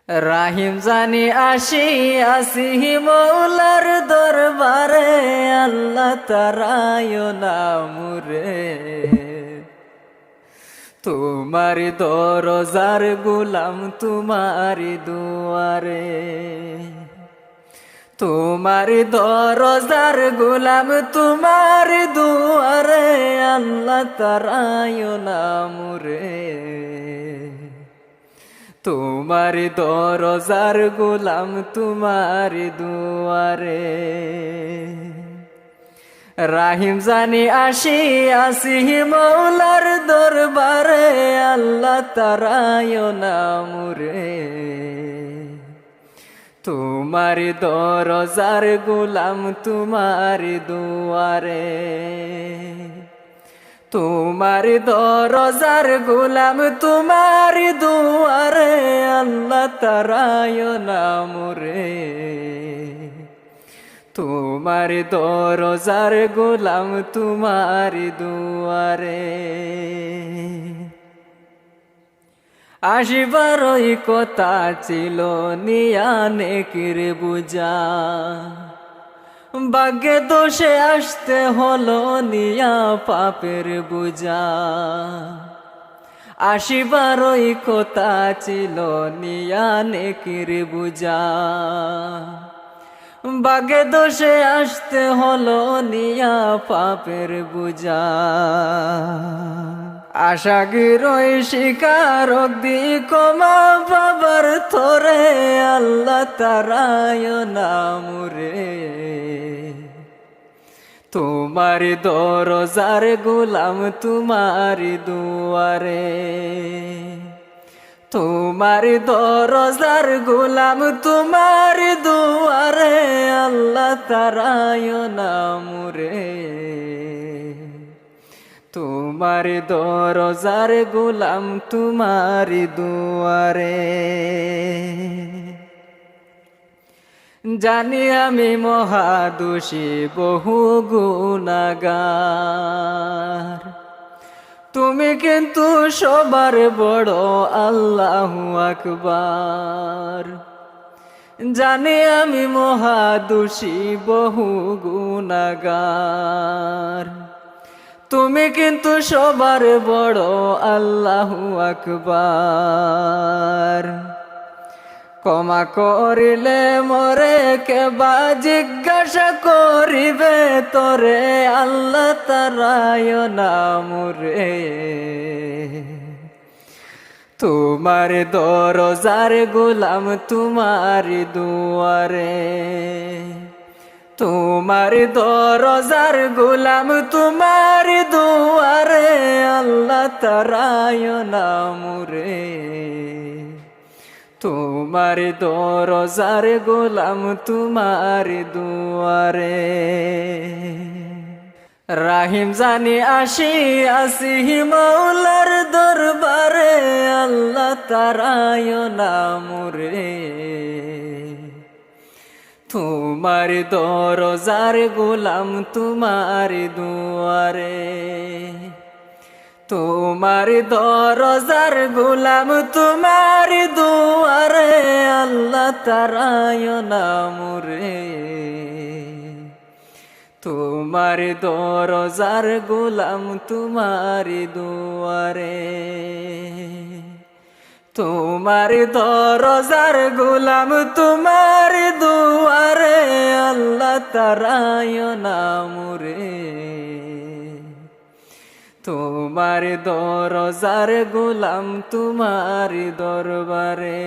রাহিম জানি আসি আসি মৌলার দরবারে, আল্লাহ তারায় নামুরে। তোমারি দরজার গুলাম তোমারি দুয়ারে, তোমারি দরজার গুলাম তোমারি দুয়ারে, আল্লাহ তারায় নামুরে। তোমারি দরজার গোলাম তোমারি দুয়ারে। রাহিম জানি আসি আসি মৌলার দরবারে, আল্লাহ তারায় নামুরে। তোমারি দরজার গোলাম তোমারি দুয়ারে, তোমারি দরজার গোলাম তোমারি দুয়ারে, আল্লাহ তারায় নামুরে। তোমারি দরজার গোলাম তোমারি দুয়ারে। আসিবারই কথা ছিল নিয়া নেকির বুঝা, ভাগ্যে দোষে আসতে হলো নিয়া পাপের বুঝা। আসিবারই কথা ছিল নিয়া নেকির বুঝা, ভাগ্যে দোষে আসতে হলো নিয়া পাপের বুঝা। আশাগিরই শিকারক দি কমা বাবার থরে, আল্লাহ তারায় নামুরে। তোমারি দরজার গোলাম তোমারি দুয়ারে, তোমারি দরজার গোলাম তোমারি দুয়ারে, আল্লাহ তারায় নামুরে। তোমারি দরজার গোলাম তোমারি দুয়ারে। জানি আমি মহাদোষী বহু গুনাহগার, তুমি কিন্তু সবার বড় আল্লাহু আকবার। জানি আমি মহাদোষী বহু গুনাহগার, তুমি কিন্তু সবার বড় আল্লাহু আকবার। ক্ষমা করিলে মরে কেবা জিজ্ঞাসা করিবে তোরে, আল্লাহ তারায় নামুরে। তোমারি দরজার গোলাম তোমারি দুয়ারে, তোমারি দরজার গোলাম তোমারি দুয়ারে, আল্লাহ তারায় নামুরে। তোমারি দরজার গোলাম তোমারি দুয়ারে। রাহিম জানি আসি আসি মৌলার দরবারে, আল্লাহ তারায় নামুরে। তোমারি দরজার গোলাম তোমারি দুয়ারে, তোমারি দরজার গোলাম তোমারি দুয়ারে, আল্লাহ তারায় নামুরে। তোমারি দরজার গোলাম তোমারি দুয়ারে, তোমারি দরজার গোলাম তোমারি দুয়ারে, আল্লাহ তারায় নামুরে। তোমারি দরজার গোলাম তোমারি দরবারে।